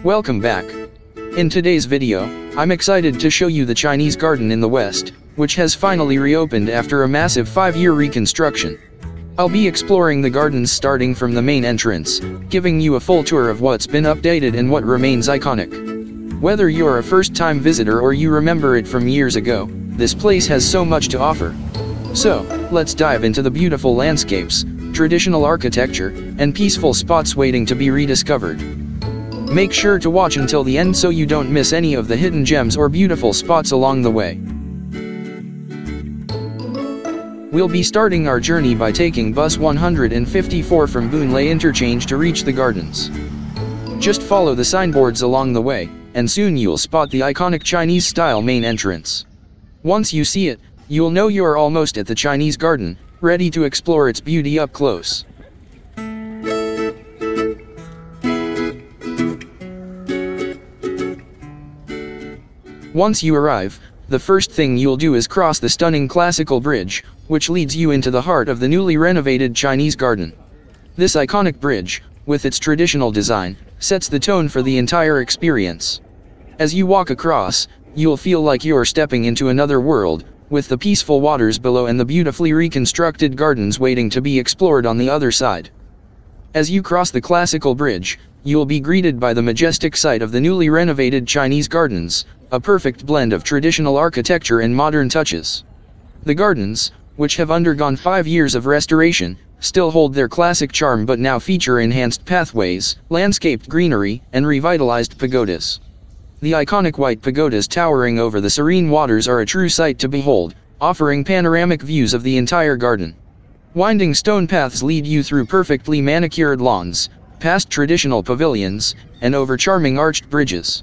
Welcome back. In today's video, I'm excited to show you the Chinese garden in the West, which has finally reopened after a massive 5-year reconstruction. I'll be exploring the gardens starting from the main entrance, giving you a full tour of what's been updated and what remains iconic. Whether you're a first-time visitor or you remember it from years ago, this place has so much to offer. So, let's dive into the beautiful landscapes, traditional architecture, and peaceful spots waiting to be rediscovered. Make sure to watch until the end so you don't miss any of the hidden gems or beautiful spots along the way. We'll be starting our journey by taking bus 154 from Boonlay Interchange to reach the gardens. Just follow the signboards along the way, and soon you'll spot the iconic Chinese-style main entrance. Once you see it, you'll know you're almost at the Chinese garden, ready to explore its beauty up close. Once you arrive, the first thing you'll do is cross the stunning classical bridge, which leads you into the heart of the newly renovated Chinese garden. This iconic bridge, with its traditional design, sets the tone for the entire experience. As you walk across, you'll feel like you're stepping into another world, with the peaceful waters below and the beautifully reconstructed gardens waiting to be explored on the other side. As you cross the classical bridge, you'll be greeted by the majestic sight of the newly renovated Chinese gardens, a perfect blend of traditional architecture and modern touches. The gardens, which have undergone 5 years of restoration, still hold their classic charm but now feature enhanced pathways, landscaped greenery, and revitalized pagodas. The iconic white pagodas towering over the serene waters are a true sight to behold, offering panoramic views of the entire garden. Winding stone paths lead you through perfectly manicured lawns, past traditional pavilions, and over charming arched bridges.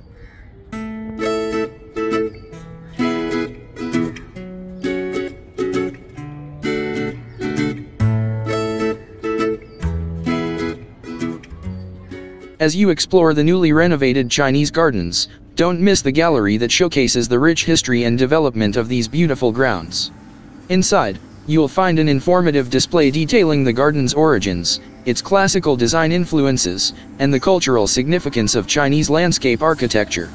As you explore the newly renovated Chinese gardens, don't miss the gallery that showcases the rich history and development of these beautiful grounds. Inside, you'll find an informative display detailing the garden's origins, its classical design influences, and the cultural significance of Chinese landscape architecture.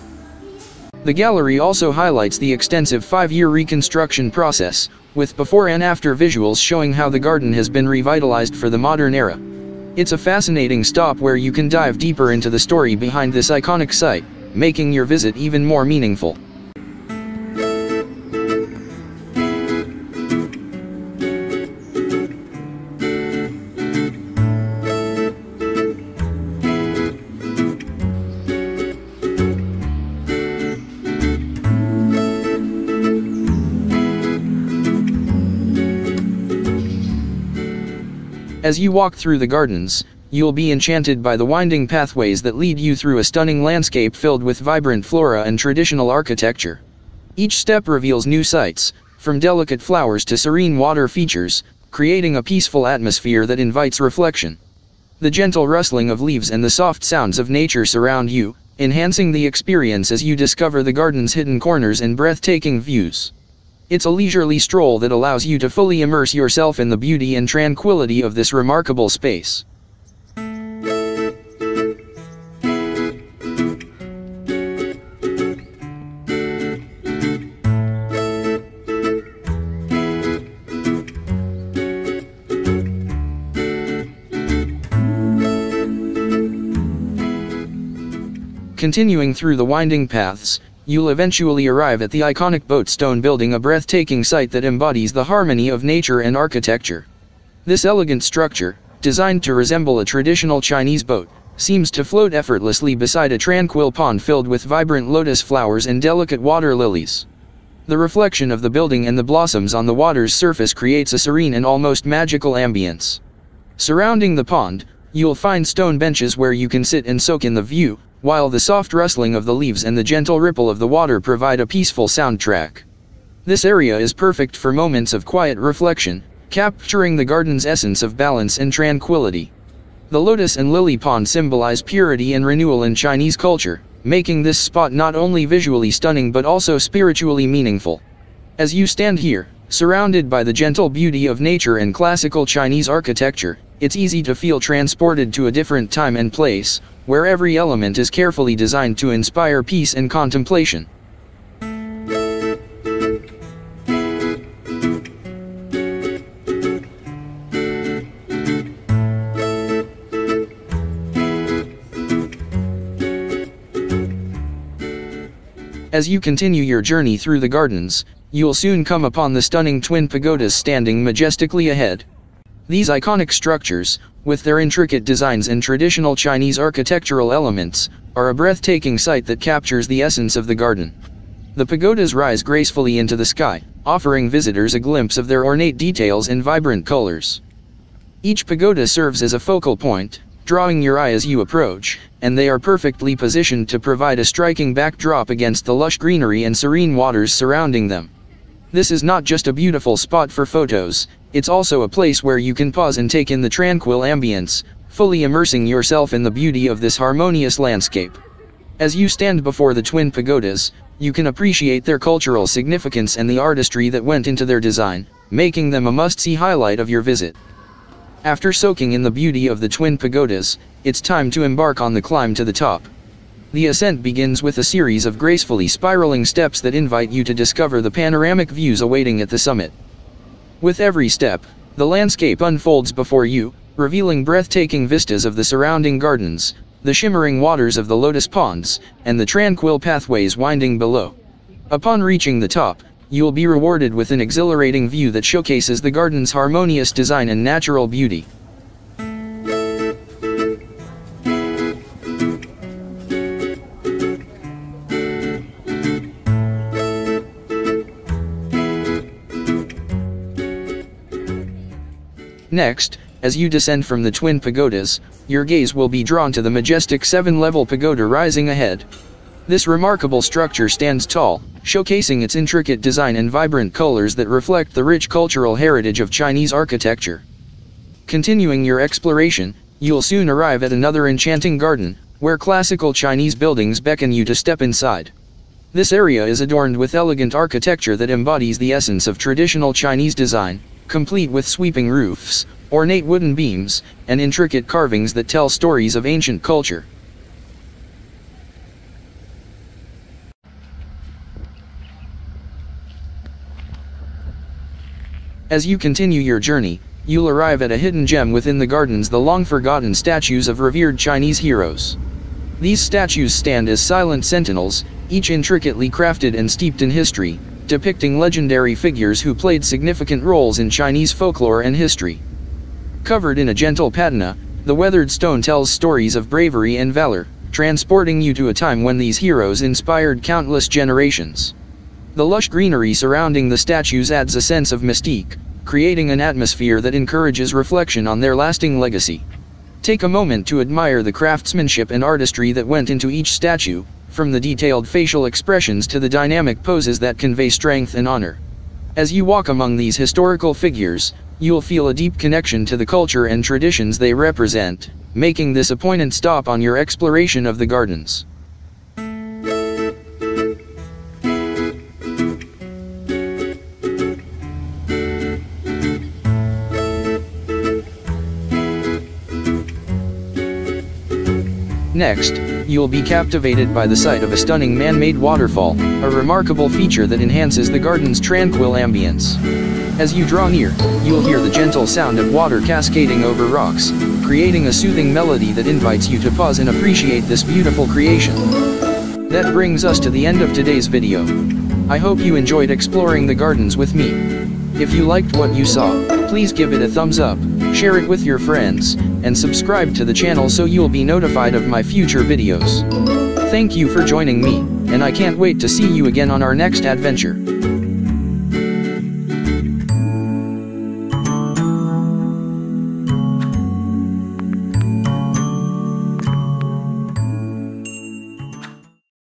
The gallery also highlights the extensive 5-year reconstruction process, with before and after visuals showing how the garden has been revitalized for the modern era. It's a fascinating stop where you can dive deeper into the story behind this iconic site, making your visit even more meaningful. As you walk through the gardens, you'll be enchanted by the winding pathways that lead you through a stunning landscape filled with vibrant flora and traditional architecture. Each step reveals new sights, from delicate flowers to serene water features, creating a peaceful atmosphere that invites reflection. The gentle rustling of leaves and the soft sounds of nature surround you, enhancing the experience as you discover the garden's hidden corners and breathtaking views. It's a leisurely stroll that allows you to fully immerse yourself in the beauty and tranquility of this remarkable space. Continuing through the winding paths, you'll eventually arrive at the iconic boat stone building, a breathtaking sight that embodies the harmony of nature and architecture. This elegant structure, designed to resemble a traditional Chinese boat, seems to float effortlessly beside a tranquil pond filled with vibrant lotus flowers and delicate water lilies. The reflection of the building and the blossoms on the water's surface creates a serene and almost magical ambience. Surrounding the pond, you'll find stone benches where you can sit and soak in the view, while the soft rustling of the leaves and the gentle ripple of the water provide a peaceful soundtrack. This area is perfect for moments of quiet reflection, capturing the garden's essence of balance and tranquility. The lotus and lily pond symbolize purity and renewal in Chinese culture, making this spot not only visually stunning but also spiritually meaningful. As you stand here, surrounded by the gentle beauty of nature and classical Chinese architecture, it's easy to feel transported to a different time and place, where every element is carefully designed to inspire peace and contemplation. As you continue your journey through the gardens, you'll soon come upon the stunning twin pagodas standing majestically ahead. These iconic structures, with their intricate designs and traditional Chinese architectural elements, are a breathtaking sight that captures the essence of the garden. The pagodas rise gracefully into the sky, offering visitors a glimpse of their ornate details and vibrant colors. Each pagoda serves as a focal point, drawing your eye as you approach, and they are perfectly positioned to provide a striking backdrop against the lush greenery and serene waters surrounding them. This is not just a beautiful spot for photos, it's also a place where you can pause and take in the tranquil ambience, fully immersing yourself in the beauty of this harmonious landscape. As you stand before the twin pagodas, you can appreciate their cultural significance and the artistry that went into their design, making them a must-see highlight of your visit. After soaking in the beauty of the twin pagodas, it's time to embark on the climb to the top. The ascent begins with a series of gracefully spiraling steps that invite you to discover the panoramic views awaiting at the summit. With every step, the landscape unfolds before you, revealing breathtaking vistas of the surrounding gardens, the shimmering waters of the lotus ponds, and the tranquil pathways winding below. Upon reaching the top, you will be rewarded with an exhilarating view that showcases the garden's harmonious design and natural beauty. Next, as you descend from the twin pagodas, your gaze will be drawn to the majestic 7-level pagoda rising ahead. This remarkable structure stands tall, showcasing its intricate design and vibrant colors that reflect the rich cultural heritage of Chinese architecture. Continuing your exploration, you'll soon arrive at another enchanting garden, where classical Chinese buildings beckon you to step inside. This area is adorned with elegant architecture that embodies the essence of traditional Chinese design, complete with sweeping roofs, ornate wooden beams, and intricate carvings that tell stories of ancient culture. As you continue your journey, you'll arrive at a hidden gem within the gardens, the long-forgotten statues of revered Chinese heroes. These statues stand as silent sentinels, each intricately crafted and steeped in history, depicting legendary figures who played significant roles in Chinese folklore and history. Covered in a gentle patina, the weathered stone tells stories of bravery and valor, transporting you to a time when these heroes inspired countless generations. The lush greenery surrounding the statues adds a sense of mystique, creating an atmosphere that encourages reflection on their lasting legacy. Take a moment to admire the craftsmanship and artistry that went into each statue, from the detailed facial expressions to the dynamic poses that convey strength and honor. As you walk among these historical figures, you'll feel a deep connection to the culture and traditions they represent, making this a poignant stop on your exploration of the gardens. Next, you'll be captivated by the sight of a stunning man-made waterfall, a remarkable feature that enhances the garden's tranquil ambience. As you draw near, you'll hear the gentle sound of water cascading over rocks, creating a soothing melody that invites you to pause and appreciate this beautiful creation. That brings us to the end of today's video. I hope you enjoyed exploring the gardens with me. If you liked what you saw, please give it a thumbs up, share it with your friends, and subscribe to the channel so you'll be notified of my future videos. Thank you for joining me, and I can't wait to see you again on our next adventure.